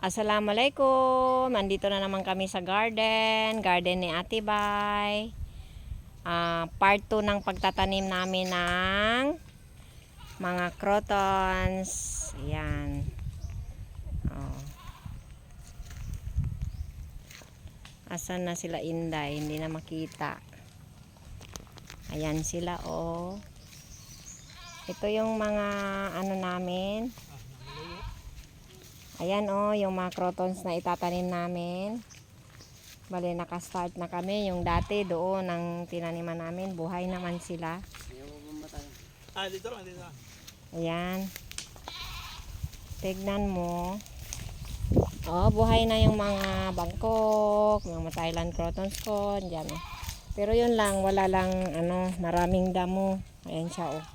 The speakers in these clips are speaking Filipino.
Assalamualaikum. Nandito na naman kami sa garden ni Ate Bay. Part 2 ng pagtatanim namin ng mga crotons. Ayan. Oh. Asan na sila, Inday? Hindi na makita. Ayan sila, oh. Ito yung mga ano namin. Ayan, oh, yung mga crotons na itatanim namin. Bale, nakastart na kami. Yung dati doon ang tinaniman namin, buhay naman sila. Dito lang, dito lang. Ayan. Tignan mo. Oh, buhay na yung mga Bangkok, mga Thailand crotons ko. Diyan, oh. Pero yun lang, wala lang, maraming damo. Ayan siya, oh.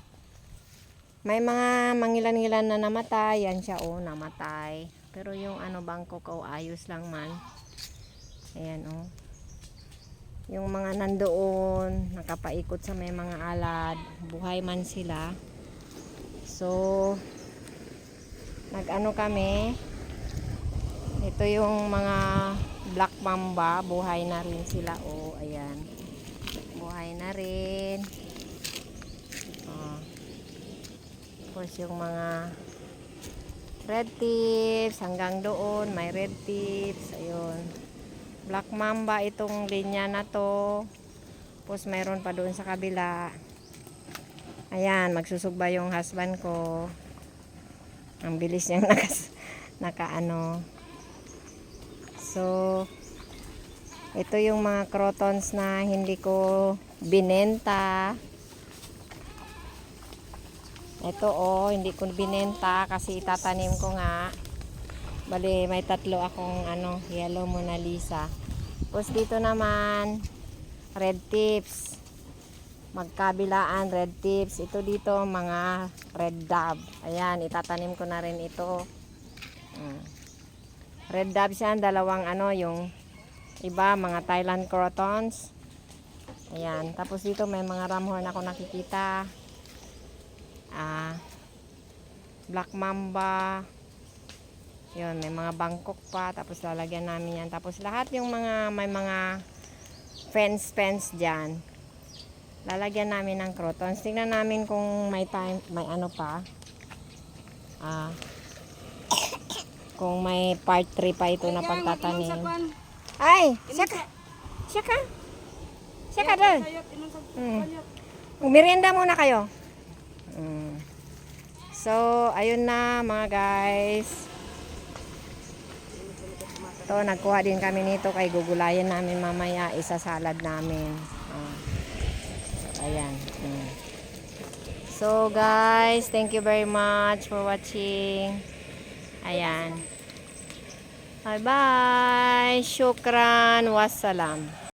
May mga mangilan-ngilan na namatay. Yan siya, oh, namatay. Pero yung Bangkok, oh, ayos lang man. Ayan, oh. Yung mga nandoon, nakapaikot sa may mga alad, buhay man sila. So, nag-ano kami. Ito yung mga black mamba, buhay na rin sila, oh. Ayan. Buhay na rin. Oh. Tapos yung mga red tips, hanggang doon may red tips. Ayun. Black mamba itong linya na to. Tapos mayroon pa doon sa kabila. Ayan, magsusugba yung husband ko. Ang bilis niyang nakaano. So, ito yung mga crotons na hindi ko binenta. Ito, oh, hindi ko binenta kasi itatanim ko nga. Bali, may tatlo akong yellow Mona Lisa. Tapos dito naman, red tips. Magkabilaan, red tips. Ito dito, mga red dove. Ayan, itatanim ko na rin ito. Red dove siya, dalawang yung iba, mga Thailand crotons. Ayan, tapos dito may mga ramhorn ako nakikita. Black mamba. Yun, may mga Bangkok pa. Tapos lalagyan namin yan. Tapos lahat yung mga, may mga fence dyan. Lalagyan namin ng crotons. Tingnan namin kung may time, may pa. Kung may part 3 pa ito na pagtatanim. Ay, siya ka doon. Merienda muna kayo. So, ayun na mga guys. Ito, nagkuha din kami nito kay gugulayan namin mamaya. Isasalad namin. Ayan. So guys, thank you very much for watching. Ayan. Bye bye. Syukran. Wassalam.